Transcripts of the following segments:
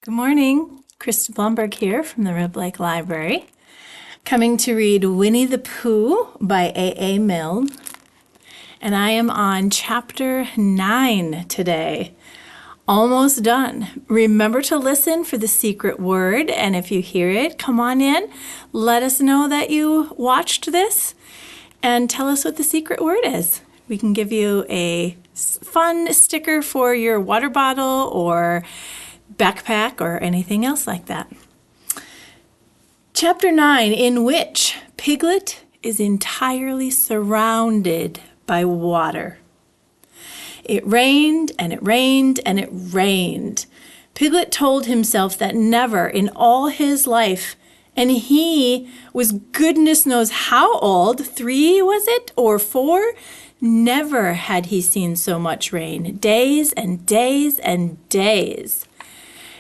Good morning. Krista Blomberg here from the Red Lake Library, coming to read Winnie-the-Pooh by A.A. Milne. And I am on chapter 9 today. Almost done. Remember to listen for the secret word, and if you hear it, come on in. Let us know that you watched this and tell us what the secret word is. We can give you a fun sticker for your water bottle or backpack or anything else like that. Chapter 9, in which Piglet is entirely surrounded by water. It rained and it rained and it rained. Piglet told himself that never in all his life, and he was goodness knows how old, 3 was it, or 4? Never had he seen so much rain, days and days and days.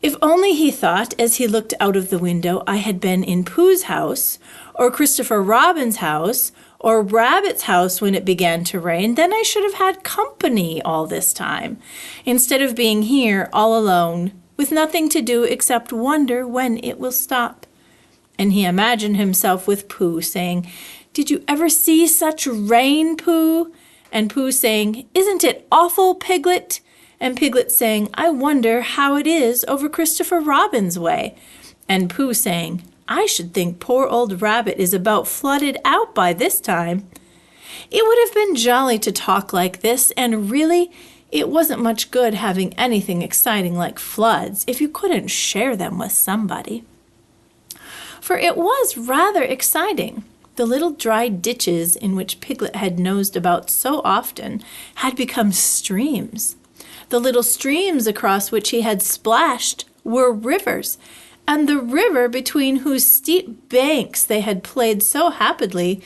If only, he thought, as he looked out of the window, I had been in Pooh's house, or Christopher Robin's house, or Rabbit's house when it began to rain, then I should have had company all this time, instead of being here all alone, with nothing to do except wonder when it will stop. And he imagined himself with Pooh, saying, "Did you ever see such rain, Pooh?" And Pooh saying, "Isn't it awful, Piglet?" And Piglet saying, "I wonder how it is over Christopher Robin's way." And Pooh saying, "I should think poor old Rabbit is about flooded out by this time." It would have been jolly to talk like this, and really, it wasn't much good having anything exciting like floods if you couldn't share them with somebody. For it was rather exciting. The little dry ditches in which Piglet had nosed about so often had become streams. The little streams across which he had splashed were rivers, and the river between whose steep banks they had played so happily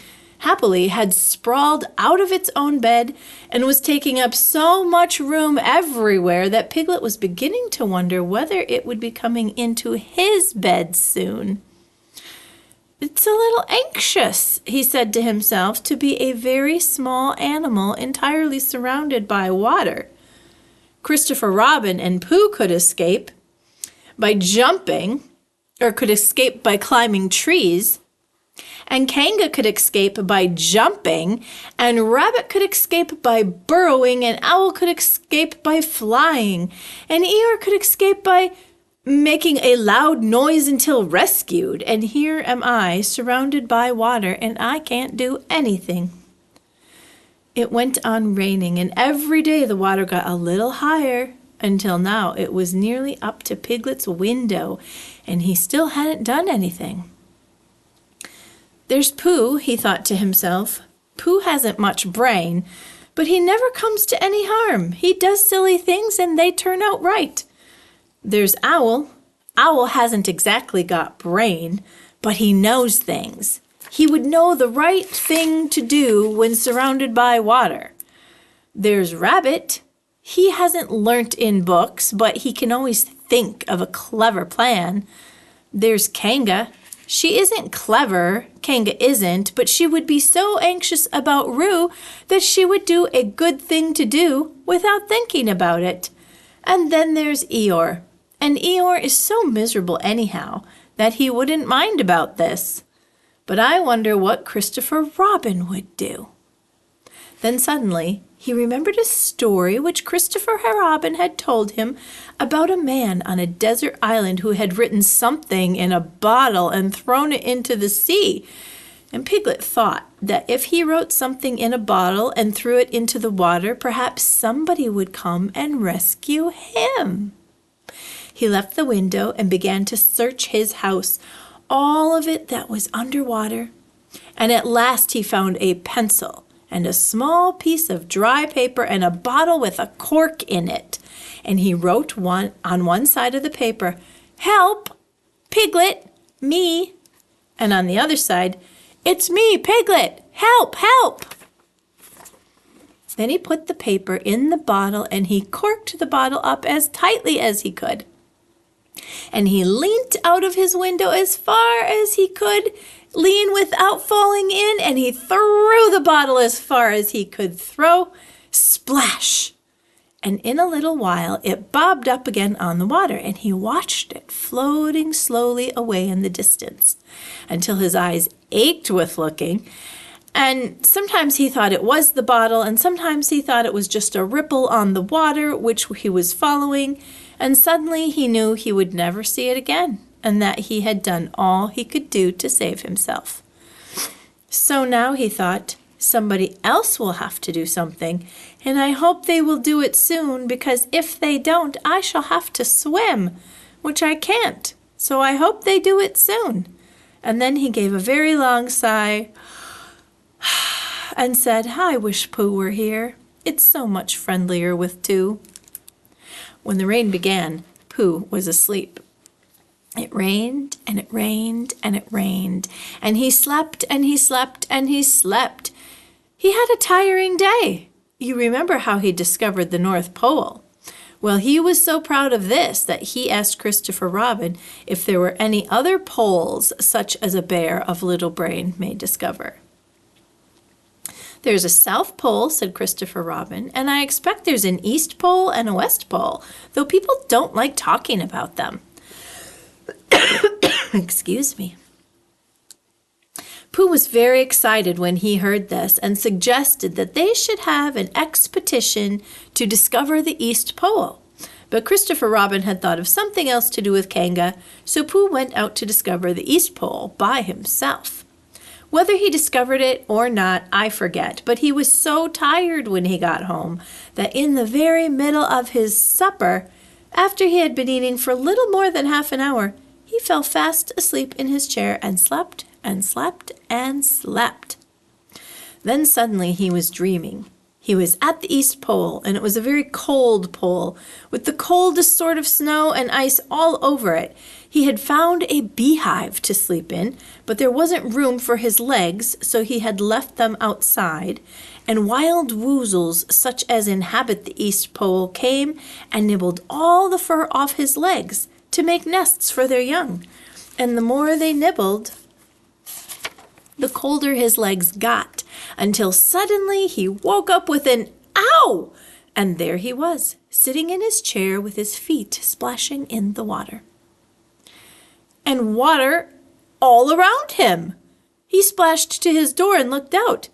had sprawled out of its own bed and was taking up so much room everywhere that Piglet was beginning to wonder whether it would be coming into his bed soon. "It's a little anxious," he said to himself, "to be a very small animal entirely surrounded by water. Christopher Robin and Pooh could escape by jumping, or could escape by climbing trees, and Kanga could escape by jumping, and Rabbit could escape by burrowing, and Owl could escape by flying, and Eeyore could escape by making a loud noise until rescued, and here am I surrounded by water, and I can't do anything." It went on raining, and every day the water got a little higher, until now it was nearly up to Piglet's window, and he still hadn't done anything. "There's Pooh," he thought to himself. "Pooh hasn't much brain, but he never comes to any harm. He does silly things, and they turn out right. There's Owl. Owl hasn't exactly got brain, but he knows things. He would know the right thing to do when surrounded by water. There's Rabbit. He hasn't learnt in books, but he can always think of a clever plan. There's Kanga. She isn't clever, Kanga isn't, but she would be so anxious about Roo that she would do a good thing to do without thinking about it. And then there's Eeyore. And Eeyore is so miserable anyhow that he wouldn't mind about this. But I wonder what Christopher Robin would do." Then suddenly he remembered a story which Christopher Robin had told him about a man on a desert island who had written something in a bottle and thrown it into the sea. And Piglet thought that if he wrote something in a bottle and threw it into the water, perhaps somebody would come and rescue him. He left the window and began to search his house, all of it that was underwater, and at last he found a pencil and a small piece of dry paper and a bottle with a cork in it, and he wrote on one side of the paper, "Help! Piglet! Me!" and on the other side, "It's me, Piglet! Help! Help!" Then he put the paper in the bottle and he corked the bottle up as tightly as he could. And he leant out of his window as far as he could lean without falling in, and he threw the bottle as far as he could throw. Splash! and in a little while it bobbed up again on the water, and he watched it floating slowly away in the distance until his eyes ached with looking. And sometimes he thought it was the bottle, and sometimes he thought it was just a ripple on the water which he was following, and suddenly he knew he would never see it again, and that he had done all he could do to save himself. So now he thought, somebody else will have to do something, and I hope they will do it soon, because if they don't, I shall have to swim, which I can't. So I hope they do it soon. And then he gave a very long sigh and said, I wish Pooh were here. It's so much friendlier with two. When the rain began, Pooh was asleep. It rained, and it rained, and it rained, and he slept, and he slept, and he slept. He had a tiring day. You remember how he discovered the North Pole. Well, he was so proud of this that he asked Christopher Robin if there were any other poles such as a bear of little brain may discover. There's a South Pole, said Christopher Robin, and I expect there's an East Pole and a West Pole, though people don't like talking about them. Excuse me. Pooh was very excited when he heard this and suggested that they should have an expedition to discover the East Pole. But Christopher Robin had thought of something else to do with Kanga, so Pooh went out to discover the East Pole by himself. Whether he discovered it or not, I forget, but he was so tired when he got home that in the very middle of his supper, after he had been eating for little more than half an hour, he fell fast asleep in his chair and slept and slept and slept. Then suddenly he was dreaming. He was at the East Pole, and it was a very cold pole, with the coldest sort of snow and ice all over it. He had found a beehive to sleep in, but there wasn't room for his legs, so he had left them outside, and wild woozles, such as inhabit the East Pole, came and nibbled all the fur off his legs to make nests for their young. And the more they nibbled, the colder his legs got, until suddenly he woke up with an ow! And there he was, sitting in his chair with his feet splashing in the water. And water all around him. He splashed to his door and looked out.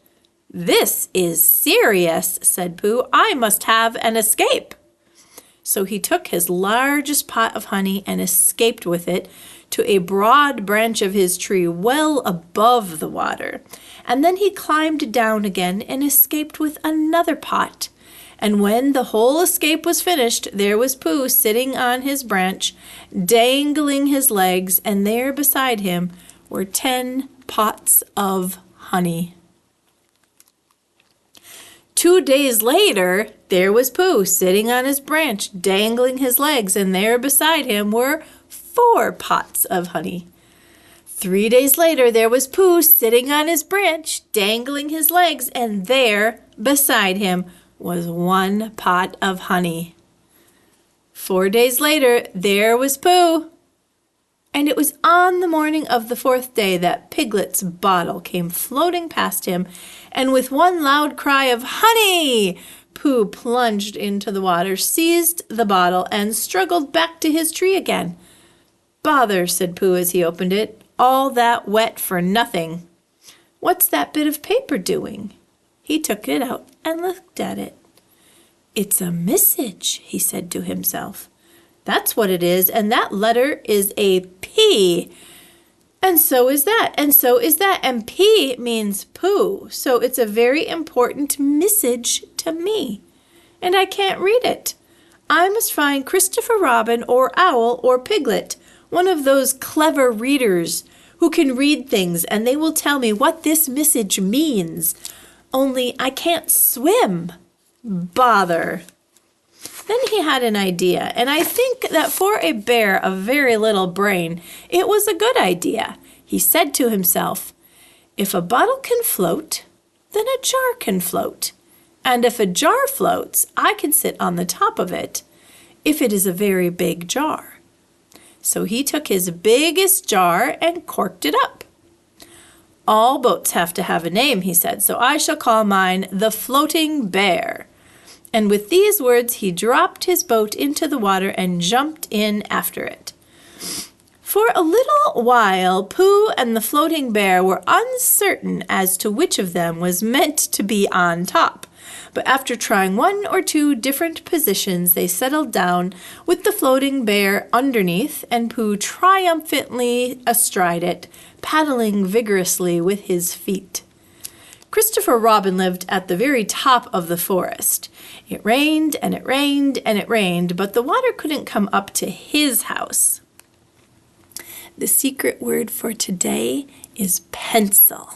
This is serious, said Pooh. I must have an escape. So he took his largest pot of honey and escaped with it to a broad branch of his tree well above the water. And then he climbed down again and escaped with another pot. And when the whole escape was finished, there was Pooh sitting on his branch, dangling his legs, and there beside him were 10 pots of honey. 2 days later, there was Pooh sitting on his branch, dangling his legs, and there beside him were 4 pots of honey. 3 days later, there was Pooh sitting on his branch, dangling his legs, and there beside him was 1 pot of honey. 4 days later, there was Pooh. And it was on the morning of the 4th day that Piglet's bottle came floating past him, and with one loud cry of "Honey!" Pooh plunged into the water, seized the bottle, and struggled back to his tree again. "Bother," said Pooh as he opened it, "all that wet for nothing. What's that bit of paper doing?" He took it out and looked at it. "It's a message," he said to himself. "That's what it is, and that letter is a P. And so is that, and so is that, and P means Pooh, so it's a very important message to me. And I can't read it. I must find Christopher Robin or Owl or Piglet, one of those clever readers who can read things, and they will tell me what this message means. Only I can't swim. Bother." Then he had an idea, and I think that for a bear of very little brain, it was a good idea. He said to himself, "If a bottle can float, then a jar can float. And if a jar floats, I can sit on the top of it, if it is a very big jar." So he took his biggest jar and corked it up. "All boats have to have a name," he said, "so I shall call mine the Floating Bear." And with these words, he dropped his boat into the water and jumped in after it. For a little while, Pooh and the floating bear were uncertain as to which of them was meant to be on top. But after trying 1 or 2 different positions, they settled down with the floating bear underneath and Pooh triumphantly astride it, paddling vigorously with his feet. Christopher Robin lived at the very top of the forest. It rained and it rained and it rained, but the water couldn't come up to his house. The secret word for today is pencil.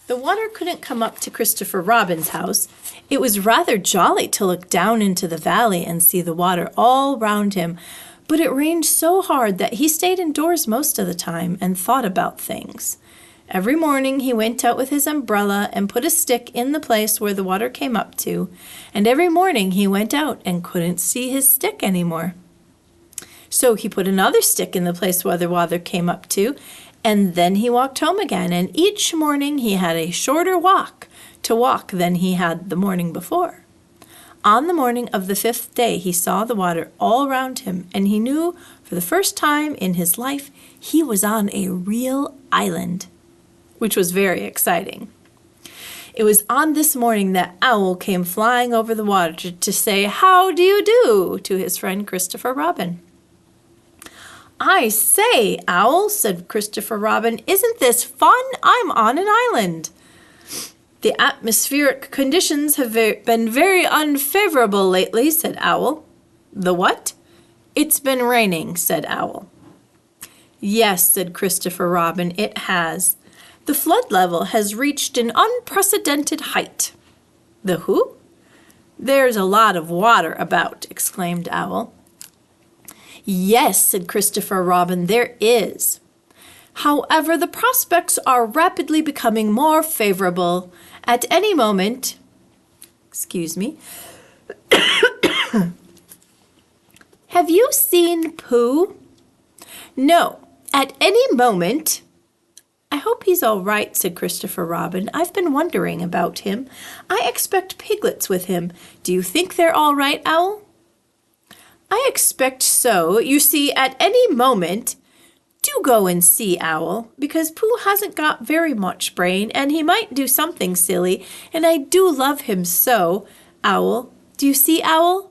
The water couldn't come up to Christopher Robin's house. It was rather jolly to look down into the valley and see the water all round him, but it rained so hard that he stayed indoors most of the time and thought about things. Every morning he went out with his umbrella and put a stick in the place where the water came up to, and every morning he went out and couldn't see his stick anymore. So he put another stick in the place where the water came up to, and then he walked home again, and each morning he had a shorter walk to walk than he had the morning before. On the morning of the 5th day, he saw the water all round him, and he knew for the first time in his life he was on a real island, which was very exciting. It was on this morning that Owl came flying over the water to say, "How do you do?" to his friend Christopher Robin. "I say, Owl," said Christopher Robin, "isn't this fun? I'm on an island." "The atmospheric conditions have been very unfavorable lately," said Owl. "The what?" "It's been raining," said Owl. "Yes," said Christopher Robin, "it has. The flood level has reached an unprecedented height." "The who?" "There's a lot of water about," exclaimed Owl. "Yes," said Christopher Robin, "there is. However, the prospects are rapidly becoming more favorable. At any moment, Have you seen Pooh?" "No, at any moment." "I hope he's all right," said Christopher Robin. "I've been wondering about him. I expect Piglets with him. Do you think they're all right, Owl?" "I expect so. You see, at any moment—" "Do go and see, Owl, because Pooh hasn't got very much brain, and he might do something silly, and I do love him so. Owl, do you see, Owl?"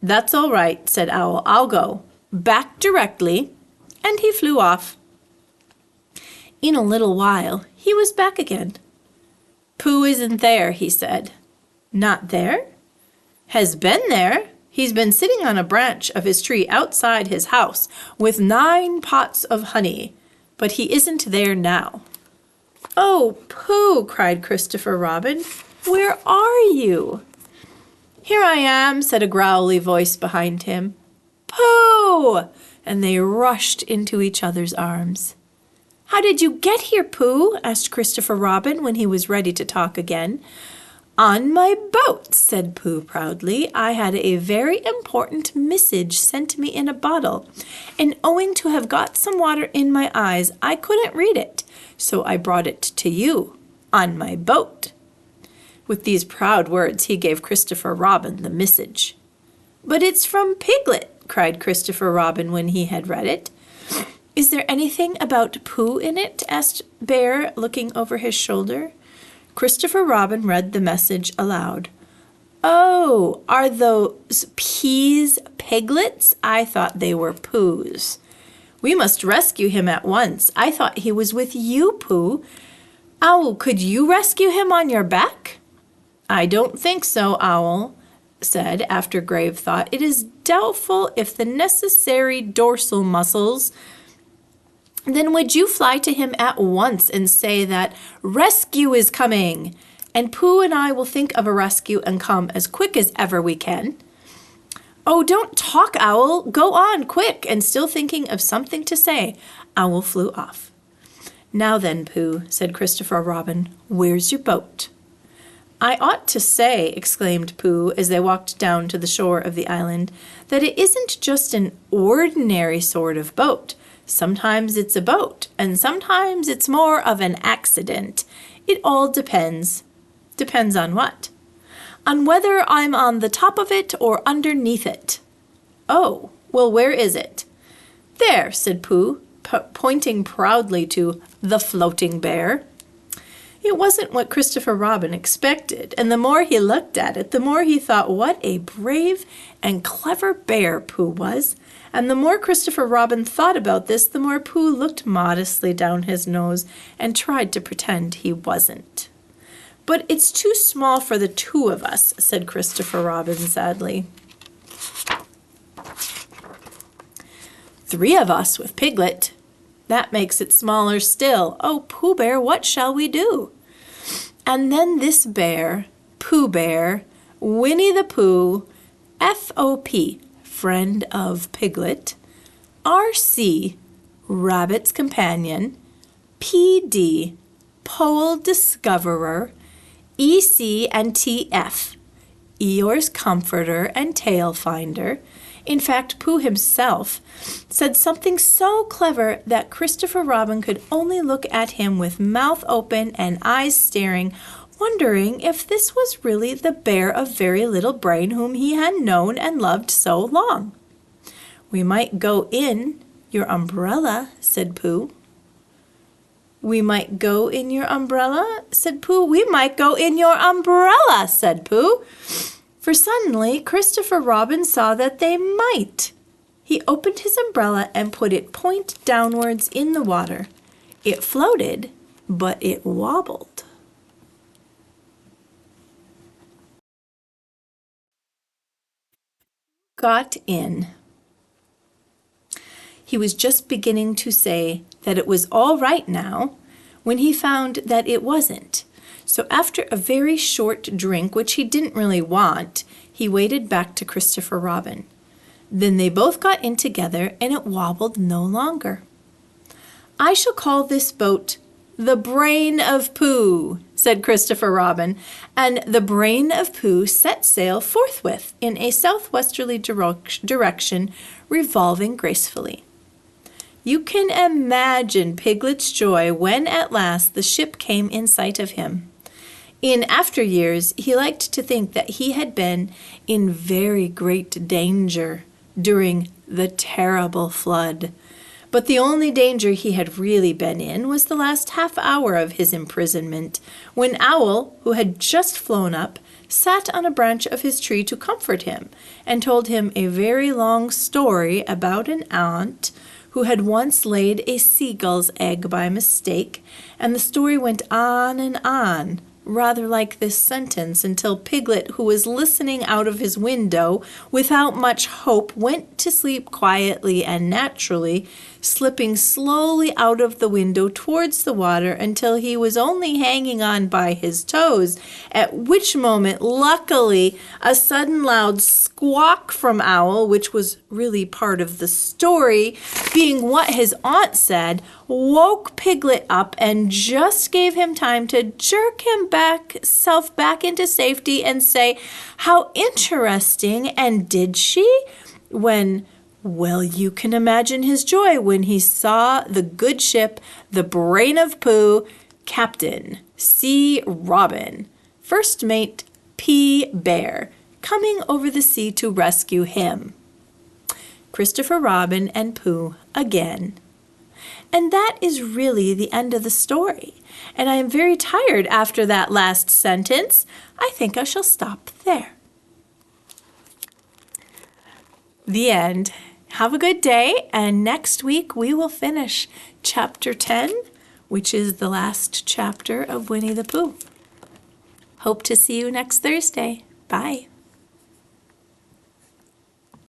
"That's all right," said Owl. "I'll go. Back directly." And he flew off. In a little while, he was back again. "Pooh isn't there," he said. "Not there?" "Has been there. He's been sitting on a branch of his tree outside his house with 9 pots of honey, but he isn't there now." "Oh, Pooh!" cried Christopher Robin. "Where are you?" "Here I am," said a growly voice behind him. "Pooh!" And they rushed into each other's arms. "How did you get here, Pooh?" asked Christopher Robin when he was ready to talk again. "On my boat," said Pooh proudly. "I had a very important message sent me in a bottle, and owing to have got some water in my eyes, I couldn't read it, so I brought it to you on my boat." With these proud words, he gave Christopher Robin the message. "But it's from Piglet," cried Christopher Robin when he had read it. "Is there anything about Pooh in it?" asked Bear, looking over his shoulder. Christopher Robin read the message aloud. "Oh, are those peas Piglets? I thought they were Poohs. We must rescue him at once. I thought he was with you, Pooh. Owl, could you rescue him on your back?" "I don't think so," Owl said after grave thought. "It is doubtful if the necessary dorsal muscles—" "Then would you fly to him at once and say that rescue is coming? And Pooh and I will think of a rescue and come as quick as ever we can." "Oh, don't talk, Owl. Go on, quick." And still thinking of something to say, Owl flew off. "Now then, Pooh," said Christopher Robin, "where's your boat?" "I ought to say," exclaimed Pooh as they walked down to the shore of the island, "that it isn't just an ordinary sort of boat. Sometimes it's a boat, and sometimes it's more of an accident. It all depends." "Depends on what?" on whether I'm on the top of it or underneath it." "Oh, well, where is it?" "There," said Pooh, pointing proudly to the floating bear. It wasn't what Christopher Robin expected, and the more he looked at it, the more he thought what a brave and clever bear Pooh was. And the more Christopher Robin thought about this, the more Pooh looked modestly down his nose and tried to pretend he wasn't. "But it's too small for the two of us," said Christopher Robin sadly. "3 of us with Piglet. That makes it smaller still. Oh, Pooh Bear, what shall we do?" And then this bear, Pooh Bear, Winnie-the-Pooh, FOP, friend of Piglet, RC, rabbit's companion, PD, pole discoverer, EC and TF, Eeyore's comforter and tail finder. In fact, Pooh himself said something so clever that Christopher Robin could only look at him with mouth open and eyes staring, wondering if this was really the bear of very little brain whom he had known and loved so long. "We might go in your umbrella," said Pooh. "We might go in your umbrella," said Pooh. "We might go in your umbrella," said Pooh. For suddenly Christopher Robin saw that they might. He opened his umbrella and put it point downwards in the water. It floated, but it wobbled. Got in. He was just beginning to say that it was all right now when he found that it wasn't. So after a very short drink, which he didn't really want, he waded back to Christopher Robin. Then they both got in together and it wobbled no longer. "I shall call this boat the Brain of Pooh," said Christopher Robin, and the Brain of Pooh set sail forthwith in a southwesterly direction, revolving gracefully. You can imagine Piglet's joy when at last the ship came in sight of him. In after years, he liked to think that he had been in very great danger during the terrible flood. But the only danger he had really been in was the last half hour of his imprisonment, when Owl, who had just flown up, sat on a branch of his tree to comfort him, and told him a very long story about an aunt who had once laid a seagull's egg by mistake, and the story went on, rather like this sentence, until Piglet, who was listening out of his window without much hope, went to sleep quietly and naturally, slipping slowly out of the window towards the water until he was only hanging on by his toes, at which moment, luckily, a sudden loud squawk from Owl, which was really part of the story, being what his aunt said, woke Piglet up and just gave him time to jerk himself back into safety and say, "How interesting, and did she?" Well, you can imagine his joy when he saw the good ship, the Brain of Pooh, Captain C. Robin, First Mate P. Bear, coming over the sea to rescue him. Christopher Robin and Pooh again. And that is really the end of the story. And I am very tired after that last sentence. I think I shall stop there. The end. Have a good day, and next week we will finish Chapter 10, which is the last chapter of Winnie-the-Pooh. Hope to see you next Thursday. Bye.